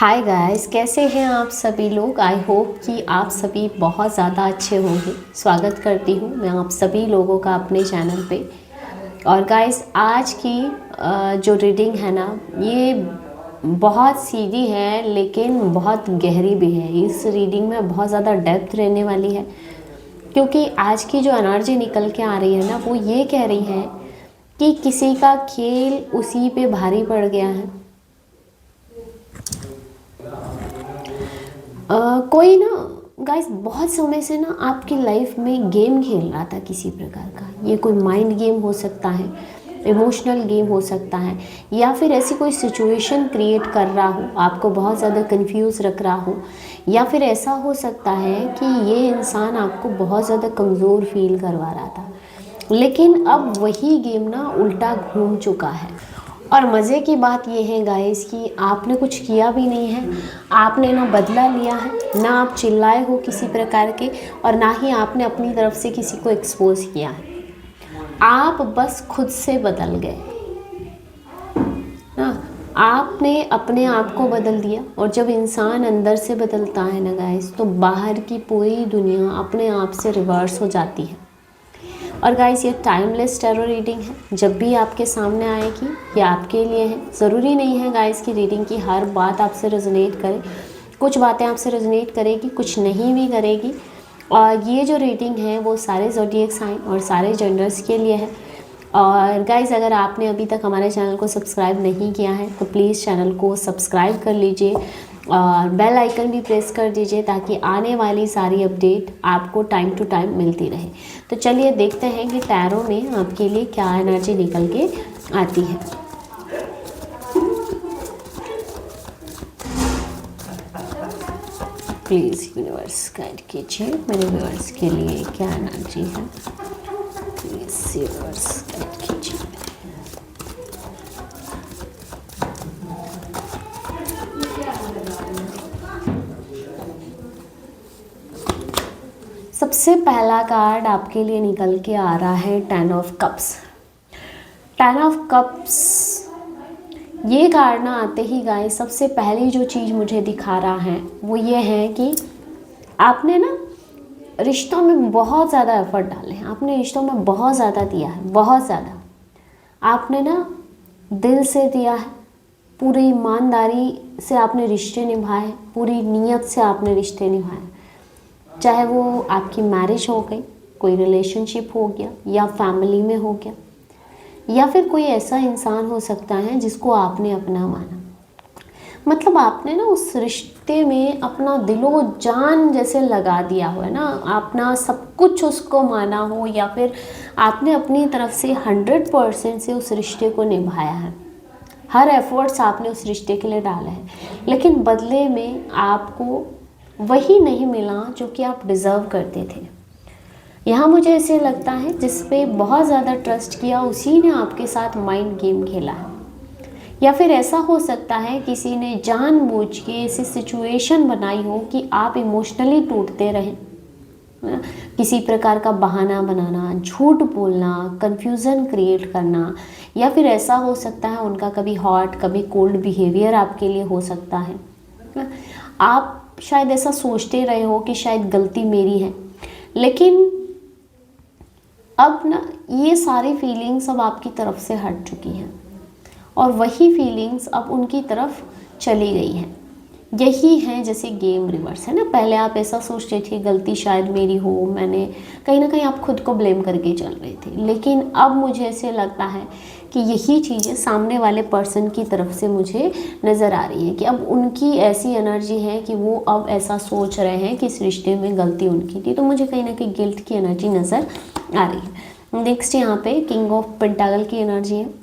Hi guys, कैसे हैं आप सभी लोग। आई होप कि आप सभी बहुत ज़्यादा अच्छे होंगे। स्वागत करती हूँ मैं आप सभी लोगों का अपने चैनल पे। और गाइस, आज की जो रीडिंग है ना, ये बहुत सीधी है लेकिन बहुत गहरी भी है। इस रीडिंग में बहुत ज़्यादा डेप्थ रहने वाली है, क्योंकि आज की जो एनर्जी निकल के आ रही है ना, वो ये कह रही है कि किसी का खेल उसी पे भारी पड़ गया है। कोई ना गाइस बहुत समय से ना आपकी लाइफ में गेम खेल रहा था किसी प्रकार का। ये कोई माइंड गेम हो सकता है, इमोशनल गेम हो सकता है, या फिर ऐसी कोई सिचुएशन क्रिएट कर रहा हो, आपको बहुत ज़्यादा कंफ्यूज रख रहा हो, या फिर ऐसा हो सकता है कि ये इंसान आपको बहुत ज़्यादा कमज़ोर फील करवा रहा था। लेकिन अब वही गेम ना उल्टा घूम चुका है। और मज़े की बात यह है गाइस कि आपने कुछ किया भी नहीं है। आपने ना बदला लिया है, ना आप चिल्लाए हो किसी प्रकार के, और ना ही आपने अपनी तरफ से किसी को एक्सपोज किया है। आप बस खुद से बदल गए ना। आपने अपने आप को बदल दिया। और जब इंसान अंदर से बदलता है ना गाइस, तो बाहर की पूरी दुनिया अपने आप से रिवर्स हो जाती है। और गाइस, ये टाइमलेस टैरो रीडिंग है। जब भी आपके सामने आएगी ये आपके लिए है। ज़रूरी नहीं है गाइस की रीडिंग की हर बात आपसे रेजोनेट करे। कुछ बातें आपसे रेजोनेट करेगी, कुछ नहीं भी करेगी। और ये जो रीडिंग है वो सारे ज़ोडिएक साइन और सारे जेंडर्स के लिए है। और गाइज़, अगर आपने अभी तक हमारे चैनल को सब्सक्राइब नहीं किया है तो प्लीज़ चैनल को सब्सक्राइब कर लीजिए और बेल आइकन भी प्रेस कर दीजिए, ताकि आने वाली सारी अपडेट आपको टाइम टू टाइम मिलती रहे। तो चलिए देखते हैं कि टैरो में आपके लिए क्या एनर्जी निकल के आती है। प्लीज़ यूनिवर्स गाइड कीजिए मेरे व्यूअर्स के लिए क्या एनर्जी है। प्लीज़ यूनिवर्स गाइड कीजिए। सबसे पहला कार्ड आपके लिए निकल के आ रहा है ten of cups. Ten of cups ये कार्ड ना आते ही गाइस, सबसे पहली जो चीज़ मुझे दिखा रहा है वो ये है कि आपने ना रिश्तों में बहुत ज़्यादा एफर्ट डाले हैं। आपने रिश्तों में बहुत ज़्यादा दिया है, बहुत ज़्यादा। आपने ना दिल से दिया है, पूरी ईमानदारी से आपने रिश्ते निभाए, पूरी नीयत से आपने रिश्ते निभाए। चाहे वो आपकी मैरिज हो गई, कोई रिलेशनशिप हो गया, या फैमिली में हो गया, या फिर कोई ऐसा इंसान हो सकता है जिसको आपने अपना माना। मतलब आपने ना उस रिश्ते में अपना दिलो जान जैसे लगा दिया हो, है ना। अपना सब कुछ उसको माना हो, या फिर आपने अपनी तरफ से 100% से उस रिश्ते को निभाया है। हर एफर्ट्स आपने उस रिश्ते के लिए डाले हैं, लेकिन बदले में आपको वही नहीं मिला जो कि आप डिज़र्व करते थे। यहाँ मुझे ऐसे लगता है जिस पे बहुत ज़्यादा ट्रस्ट किया उसी ने आपके साथ माइंड गेम खेला है। या फिर ऐसा हो सकता है किसी ने जानबूझ के ऐसी सिचुएशन बनाई हो कि आप इमोशनली टूटते रहें। किसी प्रकार का बहाना बनाना, झूठ बोलना, कन्फ्यूज़न क्रिएट करना, या फिर ऐसा हो सकता है उनका कभी हॉट कभी कोल्ड बिहेवियर आपके लिए हो सकता है। आप शायद ऐसा सोचते रहे हो कि शायद गलती मेरी है, लेकिन अब ना ये सारी फीलिंग्स अब आपकी तरफ से हट चुकी हैं, और वही फीलिंग्स अब उनकी तरफ चली गई हैं। यही है जैसे गेम रिवर्स, है ना। पहले आप ऐसा सोचते थे गलती शायद मेरी हो, मैंने कहीं ना कहीं आप खुद को ब्लेम करके चल रहे थे, लेकिन अब मुझे ऐसे लगता है कि यही चीज़ें सामने वाले पर्सन की तरफ से मुझे नज़र आ रही है कि अब उनकी ऐसी एनर्जी है कि वो अब ऐसा सोच रहे हैं कि इस रिश्ते में गलती उनकी थी। तो मुझे कहीं ना कहीं गिल्ट की एनर्जी नज़र आ रही है। नेक्स्ट यहाँ पे किंग ऑफ पेंटाकल की एनर्जी है।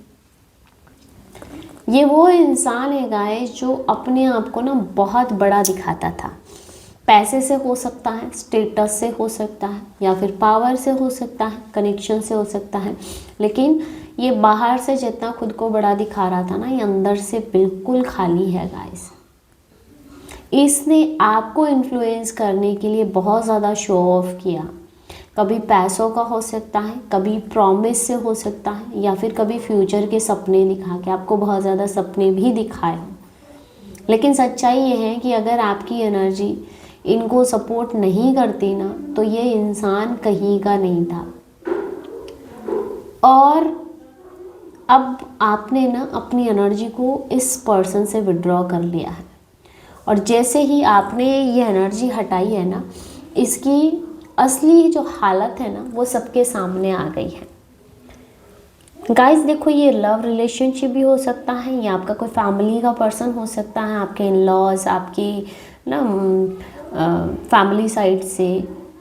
ये वो इंसान है गाइस जो अपने आप को ना बहुत बड़ा दिखाता था। पैसे से हो सकता है, स्टेटस से हो सकता है, या फिर पावर से हो सकता है, कनेक्शन से हो सकता है। लेकिन ये बाहर से जितना खुद को बड़ा दिखा रहा था ना, ये अंदर से बिल्कुल खाली है गाइस। इसने आपको इन्फ्लुएंस करने के लिए बहुत ज़्यादा शो ऑफ किया। कभी पैसों का हो सकता है, कभी प्रॉमिस से हो सकता है, या फिर कभी फ्यूचर के सपने दिखा के आपको बहुत ज़्यादा सपने भी दिखाए। लेकिन सच्चाई ये है कि अगर आपकी एनर्जी इनको सपोर्ट नहीं करती ना, तो ये इंसान कहीं का नहीं था। और अब आपने ना अपनी एनर्जी को इस पर्सन से विड्रॉ कर लिया है, और जैसे ही आपने ये एनर्जी हटाई है ना, इसकी असली जो हालत है ना वो सबके सामने आ गई है। गाइस देखो, ये लव रिलेशनशिप भी हो सकता है, या आपका कोई फैमिली का पर्सन हो सकता है, आपके इन लॉज, आपकी ना फैमिली साइड से,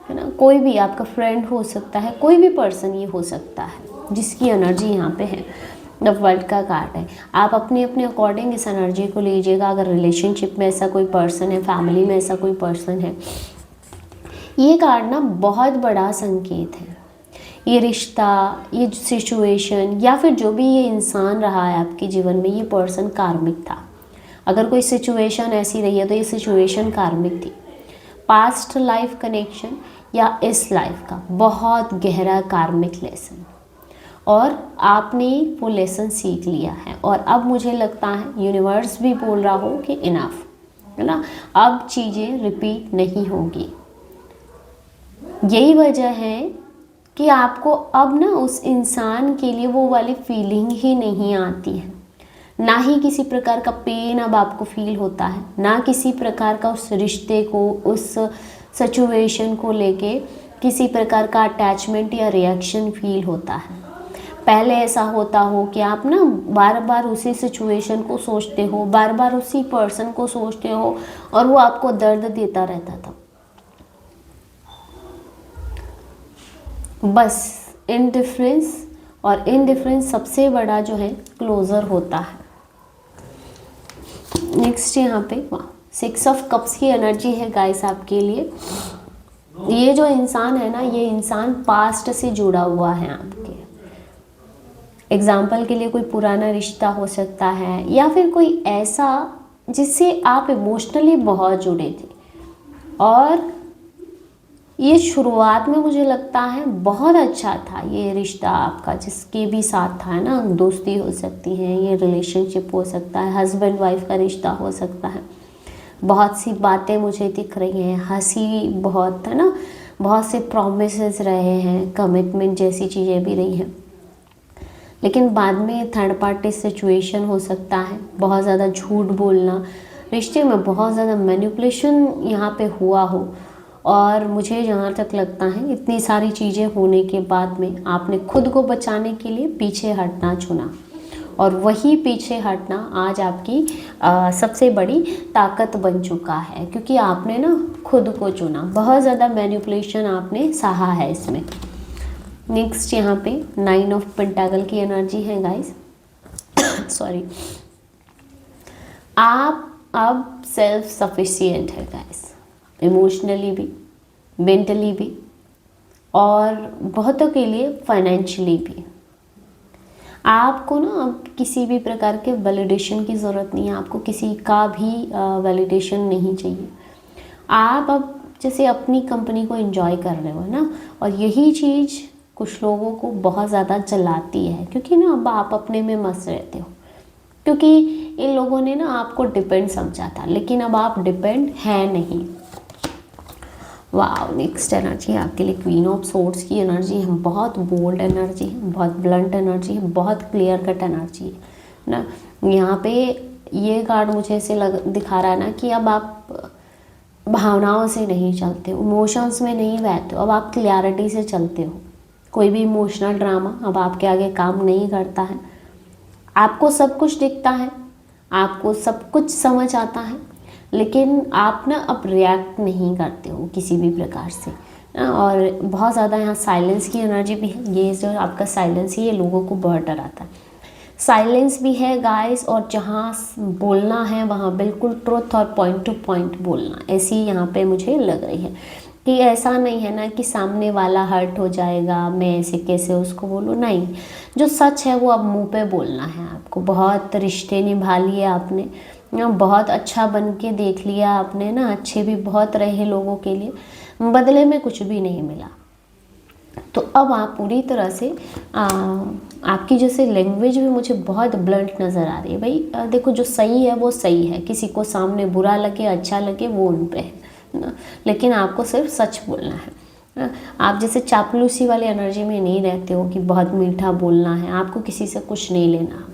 है ना, कोई भी आपका फ्रेंड हो सकता है, कोई भी पर्सन ये हो सकता है जिसकी एनर्जी यहाँ पे है। द वर्ल्ड का कार्ड है। आप अपने अपने अकॉर्डिंग इस एनर्जी को लीजिएगा। अगर रिलेशनशिप में ऐसा कोई पर्सन है, फैमिली में ऐसा कोई पर्सन है, ये कार्ड ना बहुत बड़ा संकेत है। ये रिश्ता, ये सिचुएशन, या फिर जो भी ये इंसान रहा है आपके जीवन में, ये पर्सन कार्मिक था। अगर कोई सिचुएशन ऐसी रही है तो ये सिचुएशन कार्मिक थी। पास्ट लाइफ कनेक्शन या इस लाइफ का बहुत गहरा कार्मिक लेसन, और आपने वो लेसन सीख लिया है। और अब मुझे लगता है यूनिवर्स भी बोल रहा हो कि इनफ, है ना, अब चीज़ें रिपीट नहीं होगी। यही वजह है कि आपको अब ना उस इंसान के लिए वो वाली फीलिंग ही नहीं आती है, ना ही किसी प्रकार का पेन अब आपको फील होता है, ना किसी प्रकार का उस रिश्ते को, उस सिचुएशन को लेके किसी प्रकार का अटैचमेंट या रिएक्शन फील होता है। पहले ऐसा होता हो कि आप ना बार बार उसी सिचुएशन को सोचते हो, बार बार उसी पर्सन को सोचते हो, और वो आपको दर्द देता रहता था। बस इनडिफरेंस, और इनडिफरेंस सबसे बड़ा जो है क्लोजर होता है। नेक्स्ट यहाँ पे 6 ऑफ कप्स की एनर्जी है गाइस आपके लिए। ये जो इंसान है ना, ये इंसान पास्ट से जुड़ा हुआ है आपके। एग्जाम्पल के लिए कोई पुराना रिश्ता हो सकता है, या फिर कोई ऐसा जिससे आप इमोशनली बहुत जुड़े थे, और ये शुरुआत में मुझे लगता है बहुत अच्छा था ये रिश्ता आपका, जिसके भी साथ था ना। दोस्ती हो सकती है, ये रिलेशनशिप हो सकता है, हस्बैंड वाइफ का रिश्ता हो सकता है। बहुत सी बातें मुझे दिख रही हैं, हंसी बहुत, है ना, बहुत से प्रॉमिसेस रहे हैं, कमिटमेंट जैसी चीज़ें भी रही हैं। लेकिन बाद में थर्ड पार्टी सिचुएशन हो सकता है, बहुत ज़्यादा झूठ बोलना, रिश्ते में बहुत ज़्यादा मैनिपुलेशन यहाँ पे हुआ हो। और मुझे जहाँ तक लगता है इतनी सारी चीज़ें होने के बाद में आपने खुद को बचाने के लिए पीछे हटना चुना, और वही पीछे हटना आज आपकी सबसे बड़ी ताकत बन चुका है, क्योंकि आपने ना खुद को चुना। बहुत ज़्यादा मैनिपुलेशन आपने सहा है इसमें। नेक्स्ट यहाँ पे 9 ऑफ पेंटाकल की एनर्जी है गाइस। सॉरी, आप अब सेल्फ सफिशिएंट है गाइस, इमोशनली भी, मेंटली भी, और बहुतों के लिए फाइनेंशियली भी। आपको ना अब किसी भी प्रकार के वैलिडेशन की ज़रूरत नहीं है, आपको किसी का भी वैलिडेशन नहीं चाहिए। आप अब जैसे अपनी कंपनी को एंजॉय कर रहे हो ना, और यही चीज़ कुछ लोगों को बहुत ज़्यादा जलाती है, क्योंकि ना अब आप अपने में मस्त रहते हो, क्योंकि इन लोगों ने ना आपको डिपेंड समझा था, लेकिन अब आप डिपेंड है नहीं। वाह, नेक्स्ट एनर्जी है आपके लिए क्वीन ऑफ सोर्ड्स की एनर्जी है। बहुत बोल्ड एनर्जी है, बहुत ब्लंट एनर्जी है, बहुत क्लियर कट एनर्जी है ना। यहाँ पे ये कार्ड मुझे ऐसे दिखा रहा है ना कि अब आप भावनाओं से नहीं चलते हो, इमोशंस में नहीं बहते हो, अब आप क्लियरिटी से चलते हो। कोई भी इमोशनल ड्रामा अब आपके आगे काम नहीं करता है। आपको सब कुछ दिखता है, आपको सब कुछ समझ आता है, लेकिन आप ना अब रिएक्ट नहीं करते हो किसी भी प्रकार से। और बहुत ज़्यादा यहाँ साइलेंस की एनर्जी भी है। ये जो आपका साइलेंस है, ये लोगों को बहुत डराता है। साइलेंस भी है गाइस, और जहाँ बोलना है वहाँ बिल्कुल ट्रुथ और पॉइंट टू पॉइंट बोलना, ऐसी यहाँ पे मुझे लग रही है कि ऐसा नहीं है ना कि सामने वाला हर्ट हो जाएगा, मैं ऐसे कैसे उसको बोलूँ। नहीं, जो सच है वो अब मुंह पे बोलना है आपको। बहुत रिश्ते निभा लिए आपने, बहुत अच्छा बन के देख लिया आपने ना, अच्छे भी बहुत रहे लोगों के लिए, बदले में कुछ भी नहीं मिला। तो अब आप पूरी तरह से आपकी जैसे लैंग्वेज भी मुझे बहुत ब्लंट नज़र आ रही है। भाई देखो, जो सही है वो सही है, किसी को सामने बुरा लगे अच्छा लगे वो उन पे है ना, लेकिन आपको सिर्फ सच बोलना है। आप जैसे चापलूसी वाली एनर्जी में नहीं रहते हो कि बहुत मीठा बोलना है, आपको किसी से कुछ नहीं लेना।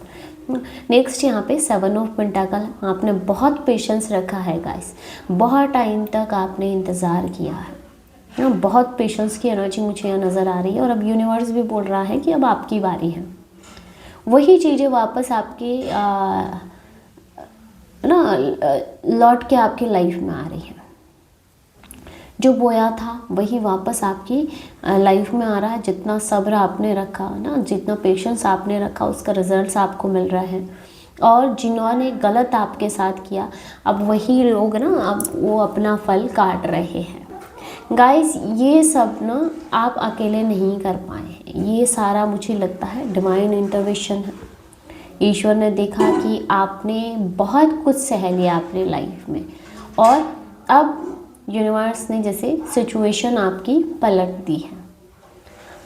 नेक्स्ट यहाँ पे 7 ऑफ पेंटाकल, आपने बहुत पेशेंस रखा है गाइस, बहुत टाइम तक आपने इंतज़ार किया है, बहुत पेशेंस की एनर्जी मुझे यहाँ नज़र आ रही है। और अब यूनिवर्स भी बोल रहा है कि अब आपकी बारी है। वही चीज़ें वापस आपकी लौट के आपकी लाइफ में आ रही है। जो बोया था वही वापस आपकी लाइफ में आ रहा है। जितना सब्र आपने रखा ना, जितना पेशेंस आपने रखा, उसका रिजल्ट्स आपको मिल रहा है। और जिन्होंने गलत आपके साथ किया, अब वही लोग ना अब वो अपना फल काट रहे हैं। गाइस ये सब ना आप अकेले नहीं कर पाए हैं, ये सारा मुझे लगता है डिवाइन इंटरवेंशन है। ईश्वर ने देखा कि आपने बहुत कुछ सह लिया अपने लाइफ में, और अब यूनिवर्स ने जैसे सिचुएशन आपकी पलट दी है।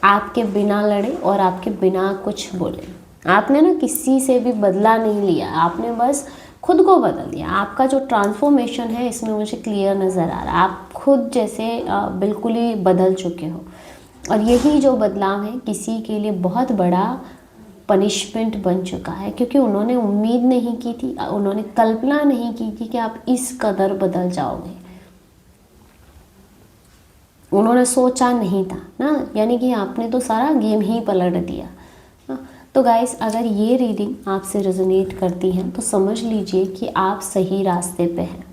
आपके बिना लड़े और आपके बिना कुछ बोले, आपने ना किसी से भी बदला नहीं लिया, आपने बस खुद को बदल दिया। आपका जो ट्रांसफॉर्मेशन है इसमें मुझे क्लियर नज़र आ रहा है, आप खुद जैसे बिल्कुल ही बदल चुके हो। और यही जो बदलाव है किसी के लिए बहुत बड़ा पनिशमेंट बन चुका है, क्योंकि उन्होंने उम्मीद नहीं की थी, उन्होंने कल्पना नहीं की थी कि आप इस कदर बदल जाओगे। उन्होंने सोचा नहीं था ना, यानी कि आपने तो सारा गेम ही पलट दिया। तो गाइस, अगर ये रीडिंग आपसे रेजोनेट करती है तो समझ लीजिए कि आप सही रास्ते पे हैं।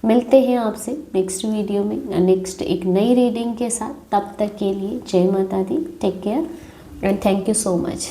मिलते हैं आपसे नेक्स्ट वीडियो में, नेक्स्ट एक नई रीडिंग के साथ। तब तक के लिए जय माता दी, take care and thank you so much.